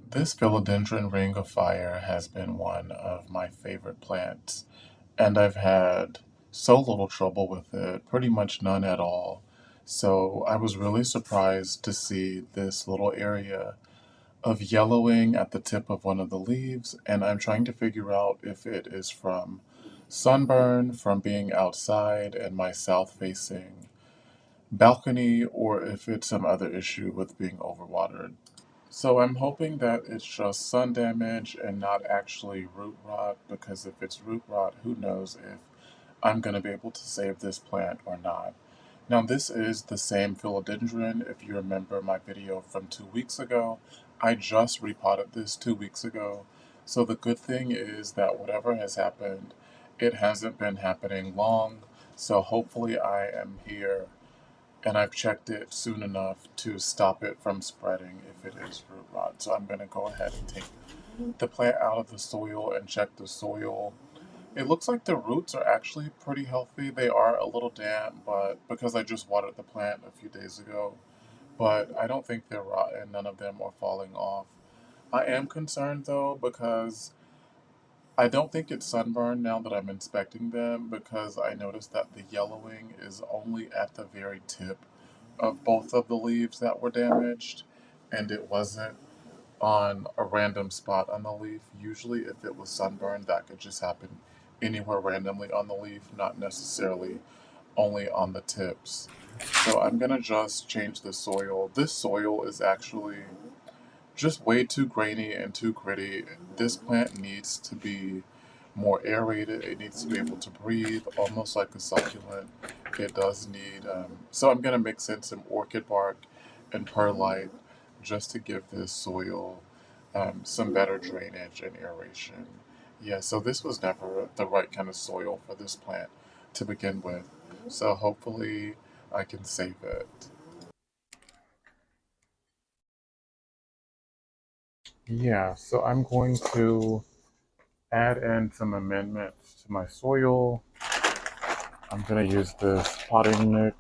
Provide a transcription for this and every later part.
This philodendron ring of fire has been one of my favorite plants, and I've had so little trouble with it, pretty much none at all. So I was really surprised to see this little area of yellowing at the tip of one of the leaves, and I'm trying to figure out if it is from sunburn, from being outside in my south facing balcony, or if it's some other issue with being overwatered. So I'm hoping that it's just sun damage and not actually root rot, because if it's root rot, who knows if I'm going to be able to save this plant or not. Now, this is the same philodendron. If you remember my video from 2 weeks ago, I just repotted this 2 weeks ago. So the good thing is that whatever has happened, it hasn't been happening long. So hopefully I am here and I've checked it soon enough to stop it from spreading if it is root rot. So I'm going to go ahead and take the plant out of the soil and check the soil. It looks like the roots are actually pretty healthy. They are a little damp, but because I just watered the plant a few days ago, but I don't think they're rotten. None of them are falling off. I am concerned though because I don't think it's sunburned now that I'm inspecting them, because I noticed that the yellowing is only at the very tip of both of the leaves that were damaged, and it wasn't on a random spot on the leaf. Usually, if it was sunburned, that could just happen anywhere randomly on the leaf, not necessarily only on the tips. So I'm gonna just change the soil. This soil is actually just way too grainy and too gritty. This plant needs to be more aerated. It needs to be able to breathe, almost like a succulent. It does need. So I'm gonna mix in some orchid bark and perlite just to give this soil some better drainage and aeration. Yeah, so this was never the right kind of soil for this plant to begin with. So hopefully I can save it. Yeah, so I'm going to add in some amendments to my soil. I'm going to use this potting mix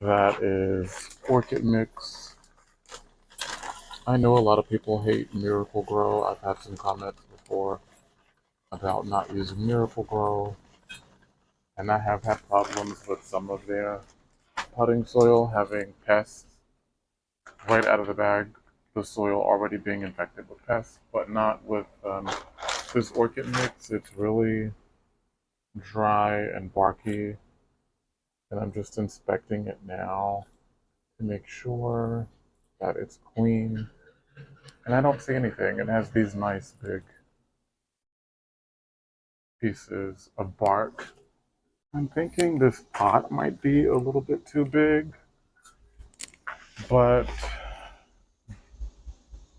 that is orchid mix. I know a lot of people hate Miracle Grow. I've had some comments before about not using Miracle Grow, and I have had problems with some of their potting soil having pests right out of the bag, the soil already being infected with pests, but not with this orchid mix. It's really dry and barky, and I'm just inspecting it now to make sure that it's clean. And I don't see anything. It has these nice big pieces of bark. I'm thinking this pot might be a little bit too big, but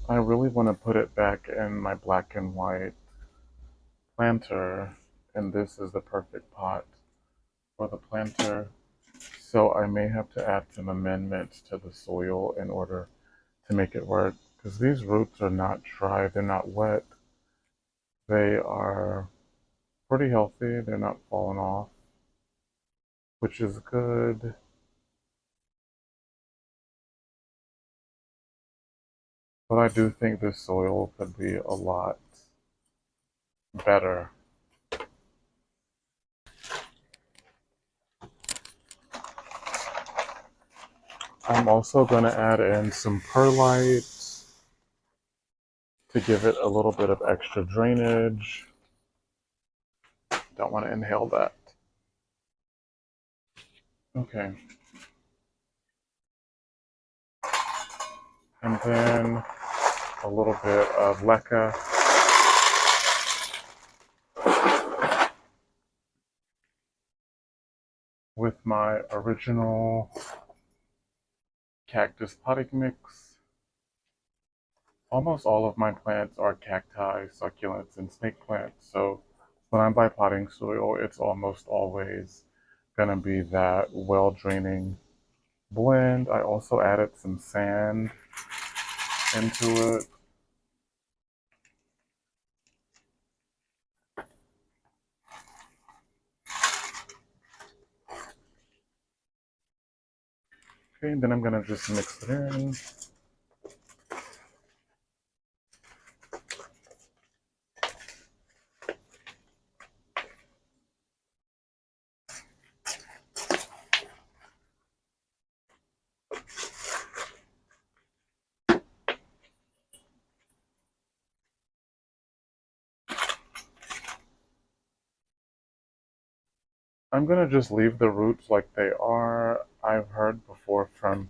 I really want to put it back in my black and white planter, and this is the perfect pot for the planter. So I may have to add some amendments to the soil in order to make it work, because these roots are not dry, they're not wet, they are pretty healthy, they're not falling off, which is good. But I do think this soil could be a lot better. I'm also going to add in some perlite to give it a little bit of extra drainage. Don't want to inhale that. Okay. And then a little bit of leca. With my original cactus potting mix. Almost all of my plants are cacti, succulents, and snake plants, so when I buy potting soil, it's almost always gonna be that well-draining blend. I also added some sand into it. Okay, then I'm gonna just mix it in. I'm gonna just leave the roots like they are. I've heard before from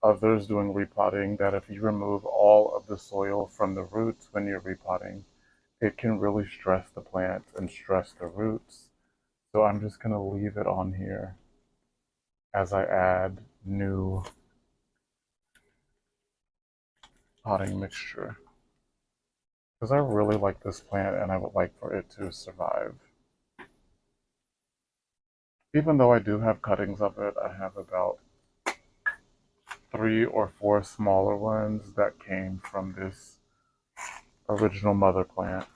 others doing repotting that if you remove all of the soil from the roots when you're repotting, it can really stress the plants and stress the roots. So I'm just gonna leave it on here as I add new potting mixture. Because I really like this plant and I would like for it to survive. Even though I do have cuttings of it, I have about 3 or 4 smaller ones that came from this original mother plant.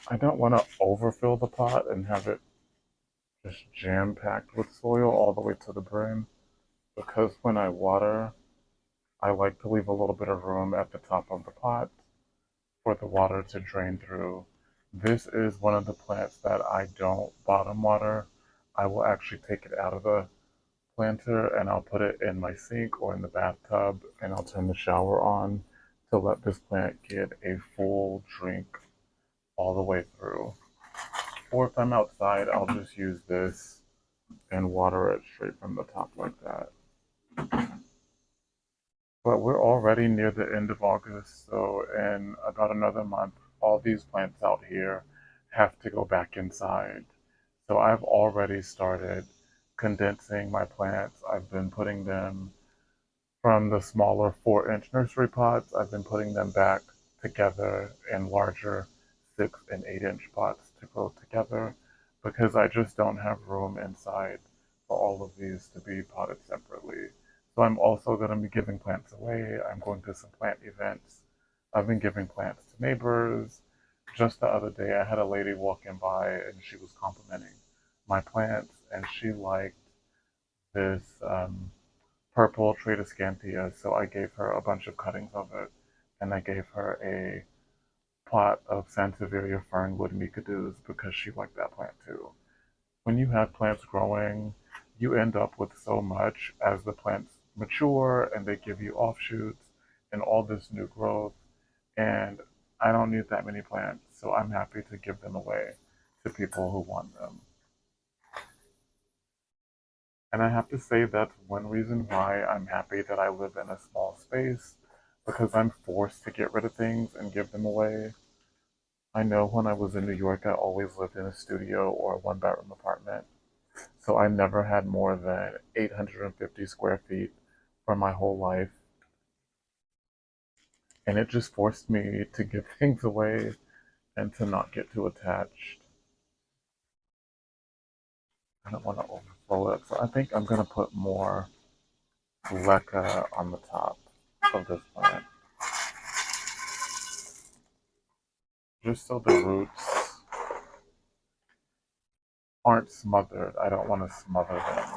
I don't want to overfill the pot and have it just jam-packed with soil all the way to the brim, because when I water, I like to leave a little bit of room at the top of the pot for the water to drain through. This is one of the plants that I don't bottom water. I will actually take it out of the planter and I'll put it in my sink or in the bathtub and I'll turn the shower on to let this plant get a full drink all the way through. Or if I'm outside, I'll just use this and water it straight from the top like that. But we're already near the end of August, so in about another month, all these plants out here have to go back inside. So I've already started condensing my plants. I've been putting them from the smaller 4-inch nursery pots. I've been putting them back together in larger 6 and 8-inch pots to grow together because I just don't have room inside for all of these to be potted separately. So I'm also going to be giving plants away. I'm going to some plant events. I've been giving plants to neighbors. Just the other day, I had a lady walking by and she was complimenting my plants, and she liked this purple Tradescantia, so I gave her a bunch of cuttings of it, and I gave her a pot of Sansevieria fernwood micadus because she liked that plant too. When you have plants growing, you end up with so much as the plants mature and they give you offshoots and all this new growth. And I don't need that many plants, so I'm happy to give them away to people who want them. And I have to say that's one reason why I'm happy that I live in a small space, because I'm forced to get rid of things and give them away. I know when I was in New York, I always lived in a studio or a 1 bedroom apartment. So I never had more than 850 square feet for my whole life. And it just forced me to give things away and to not get too attached. I don't want to overflow it. So I think I'm going to put more leca on the top of this plant, just so the roots aren't smothered. I don't want to smother them.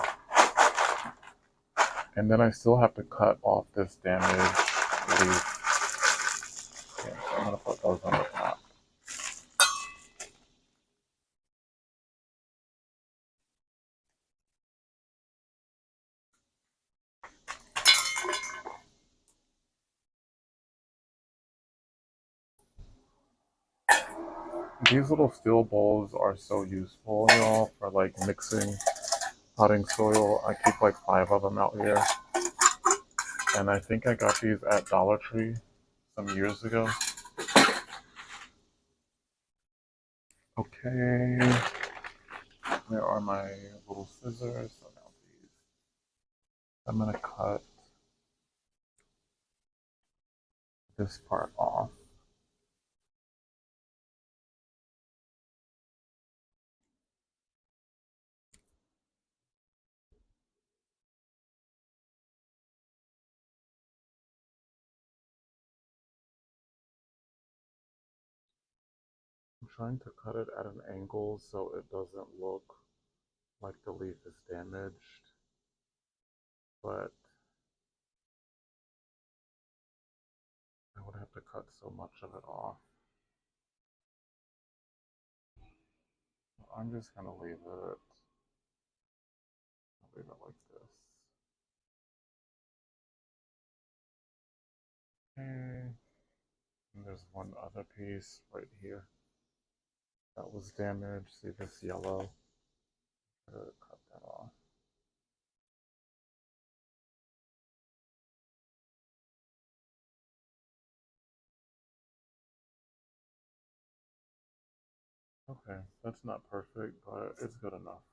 And then I still have to cut off this damaged leaf. Okay, so I'm going to put those on the top. These little steel bowls are so useful, y'all, for like mixing potting soil. I keep like 5 of them out here. And I think I got these at Dollar Tree some years ago. Okay, where are my little scissors? So now these. I'm gonna cut this part off. I'm trying to cut it at an angle so it doesn't look like the leaf is damaged, but I would have to cut so much of it off. I'm just gonna leave it like this. Okay. And there's one other piece right here that was damaged. See this yellow? Cut that off. Okay, that's not perfect, but it's good enough.